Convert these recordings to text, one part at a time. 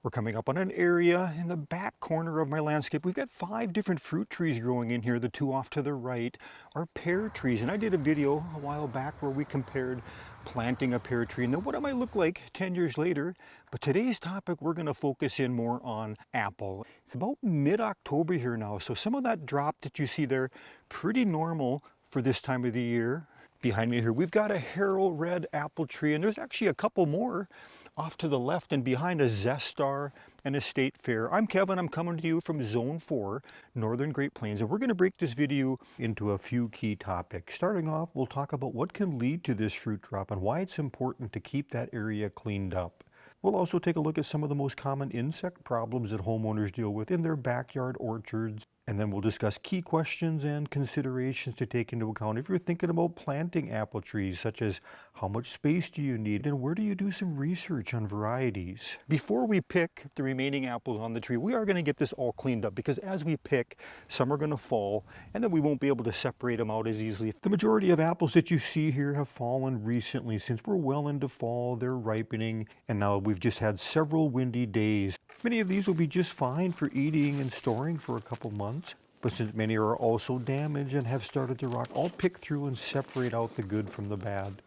We're coming up on an area in the back corner of my landscape. We've got 5 different fruit trees growing in here. The 2 off to the right are pear trees. And I did a video a while back where we compared planting a pear tree and then what it might look like 10 years later. But today's topic, we're going to focus in more on apple. It's about mid-October here now, so some of that drop that you see there, pretty normal for this time of the year. Behind me here, we've got a Harold red apple tree, and there's actually a couple more off to the left and behind, a Zestar and a State Fair. I'm Kevin, I'm coming to you from Zone 4, Northern Great Plains, and we're going to break this video into a few key topics. Starting off, we'll talk about what can lead to this fruit drop and why it's important to keep that area cleaned up. We'll also take a look at some of the most common insect problems that homeowners deal with in their backyard orchards. And then we'll discuss key questions and considerations to take into account if you're thinking about planting apple trees, such as how much space do you need and where do you do some research on varieties. Before we pick the remaining apples on the tree, we are going to get this all cleaned up because as we pick, some are going to fall and then we won't be able to separate them out as easily. The majority of apples that you see here have fallen recently since we're well into fall, they're ripening, and now we've just had several windy days. Many of these will be just fine for eating and storing for a couple months. But since many are also damaged and have started to rot, I'll pick through and separate out the good from the bad.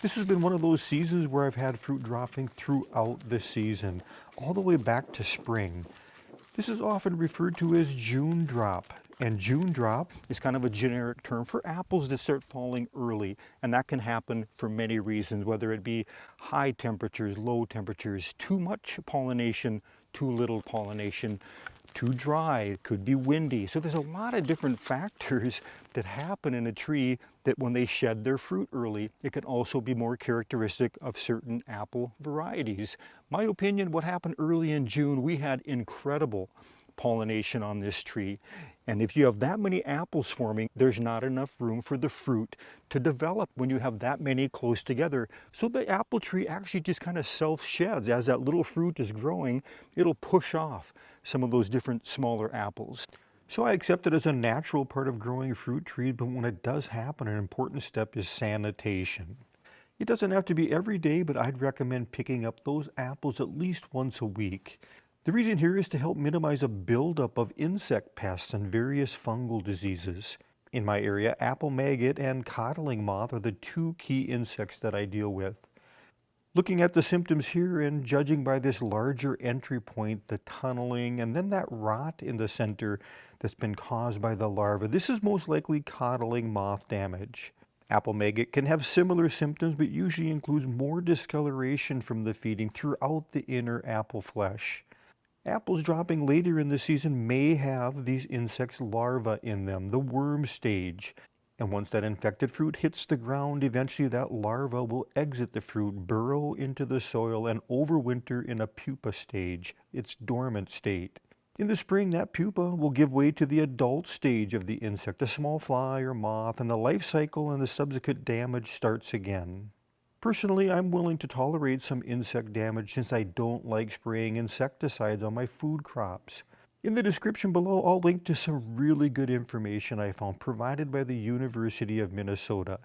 This has been one of those seasons where I've had fruit dropping throughout the season, all the way back to spring. This is often referred to as June drop. And June drop is kind of a generic term for apples that start falling early. And that can happen for many reasons, whether it be high temperatures, low temperatures, too much pollination, too little pollination, too dry, it could be windy. So there's a lot of different factors that happen in a tree that when they shed their fruit early, it can also be more characteristic of certain apple varieties. My opinion, what happened early in June, we had incredible pollination on this tree. And if you have that many apples forming, there's not enough room for the fruit to develop when you have that many close together. So the apple tree actually just kind of self-sheds. As that little fruit is growing, it'll push off some of those different smaller apples. So I accept it as a natural part of growing a fruit tree, but when it does happen, an important step is sanitation. It doesn't have to be every day, but I'd recommend picking up those apples at least once a week. The reason here is to help minimize a buildup of insect pests and various fungal diseases. In my area, apple maggot and codling moth are the 2 key insects that I deal with. Looking at the symptoms here and judging by this larger entry point, the tunneling, and then that rot in the center that's been caused by the larva, this is most likely codling moth damage. Apple maggot can have similar symptoms, but usually includes more discoloration from the feeding throughout the inner apple flesh. Apples dropping later in the season may have these insects' larvae in them, the worm stage. And once that infected fruit hits the ground, eventually that larva will exit the fruit, burrow into the soil, and overwinter in a pupa stage, its dormant state. In the spring, that pupa will give way to the adult stage of the insect, a small fly or moth, and the life cycle and the subsequent damage starts again. Personally, I'm willing to tolerate some insect damage since I don't like spraying insecticides on my food crops. In the description below, I'll link to some really good information I found provided by the University of Minnesota.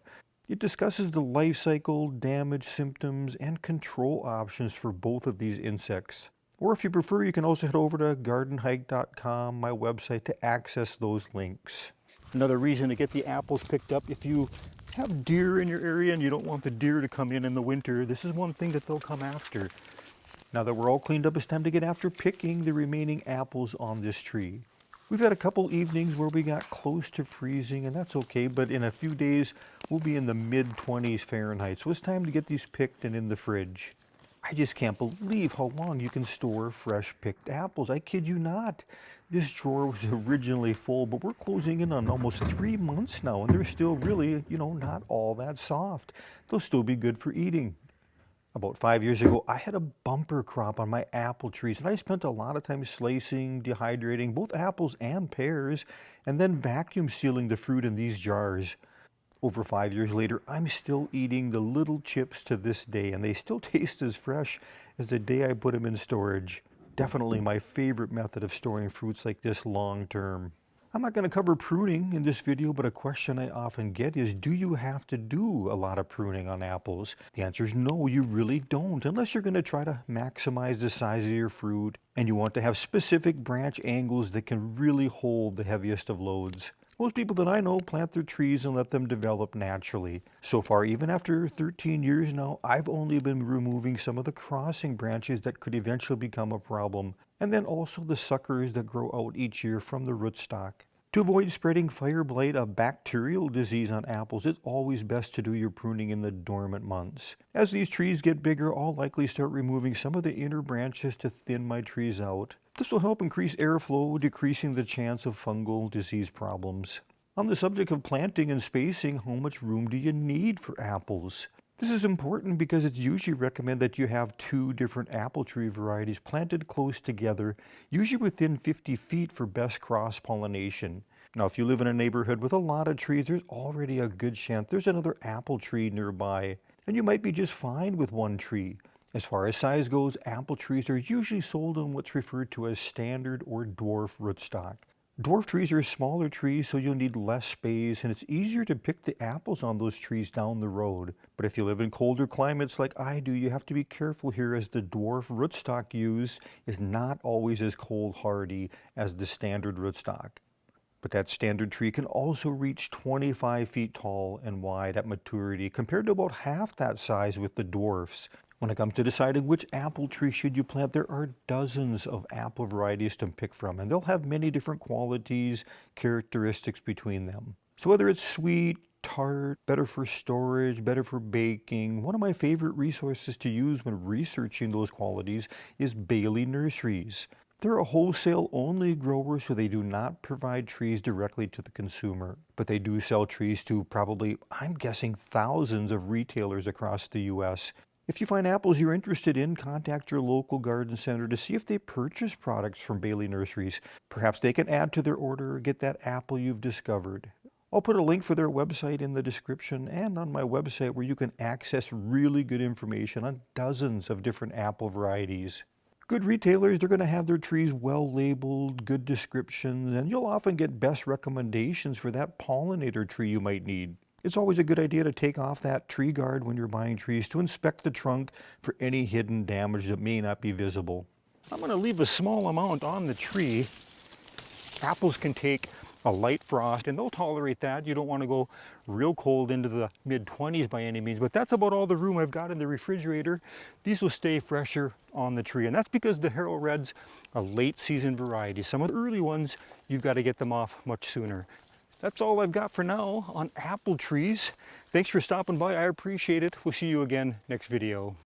It discusses the life cycle, damage symptoms, and control options for both of these insects. Or if you prefer, you can also head over to gardenhike.com, my website, to access those links. Another reason to get the apples picked up, if you have deer in your area and you don't want the deer to come in the winter, this is one thing that they'll come after. Now that we're all cleaned up, it's time to get after picking the remaining apples on this tree. We've had a couple evenings where we got close to freezing, and that's okay, but in a few days we'll be in the mid-20s Fahrenheit, so it's time to get these picked and in the fridge. I just can't believe how long you can store fresh picked apples. I kid you not. This drawer was originally full, but we're closing in on almost 3 months now, and they're still really, not all that soft. They'll still be good for eating. About 5 years ago, I had a bumper crop on my apple trees, and I spent a lot of time slicing, dehydrating both apples and pears, and then vacuum sealing the fruit in these jars. Over 5 years later, I'm still eating the little chips to this day, and they still taste as fresh as the day I put them in storage. Definitely my favorite method of storing fruits like this long term. I'm not going to cover pruning in this video, but a question I often get is, do you have to do a lot of pruning on apples? The answer is no, you really don't, unless you're going to try to maximize the size of your fruit and you want to have specific branch angles that can really hold the heaviest of loads. Most people that I know plant their trees and let them develop naturally. So far, even after 13 years now, I've only been removing some of the crossing branches that could eventually become a problem, and then also the suckers that grow out each year from the rootstock. To avoid spreading fire blight, a bacterial disease on apples, it's always best to do your pruning in the dormant months. As these trees get bigger, I'll likely start removing some of the inner branches to thin my trees out. This will help increase airflow, decreasing the chance of fungal disease problems. On the subject of planting and spacing, how much room do you need for apples? This is important because it's usually recommended that you have 2 different apple tree varieties planted close together, usually within 50 feet for best cross-pollination. Now, if you live in a neighborhood with a lot of trees, there's already a good chance there's another apple tree nearby, and you might be just fine with one tree. As far as size goes, apple trees are usually sold on what's referred to as standard or dwarf rootstock. Dwarf trees are smaller trees, so you'll need less space, and it's easier to pick the apples on those trees down the road. But if you live in colder climates like I do, you have to be careful here, as the dwarf rootstock used is not always as cold hardy as the standard rootstock. But that standard tree can also reach 25 feet tall and wide at maturity, compared to about half that size with the dwarfs. When it comes to deciding which apple tree should you plant, there are dozens of apple varieties to pick from, and they'll have many different qualities, characteristics between them. So whether it's sweet, tart, better for storage, better for baking, one of my favorite resources to use when researching those qualities is Bailey Nurseries. They're a wholesale-only grower, so they do not provide trees directly to the consumer. But they do sell trees to probably, I'm guessing, thousands of retailers across the U.S. If you find apples you're interested in, contact your local garden center to see if they purchase products from Bailey Nurseries. Perhaps they can add to their order or get that apple you've discovered. I'll put a link for their website in the description and on my website, where you can access really good information on dozens of different apple varieties. Good retailers, they're going to have their trees well labeled, good descriptions, and you'll often get best recommendations for that pollinator tree you might need. It's always a good idea to take off that tree guard when you're buying trees to inspect the trunk for any hidden damage that may not be visible. I'm going to leave a small amount on the tree. Apples can take a light frost and they'll tolerate that. You don't want to go real cold into the mid-20s by any means, but that's about all the room I've got in the refrigerator. These will stay fresher on the tree, and that's because the Harrow Red's a late season variety. Some of the early ones, you've got to get them off much sooner. That's all I've got for now on apple trees. Thanks for stopping by. I appreciate it. We'll see you again next video.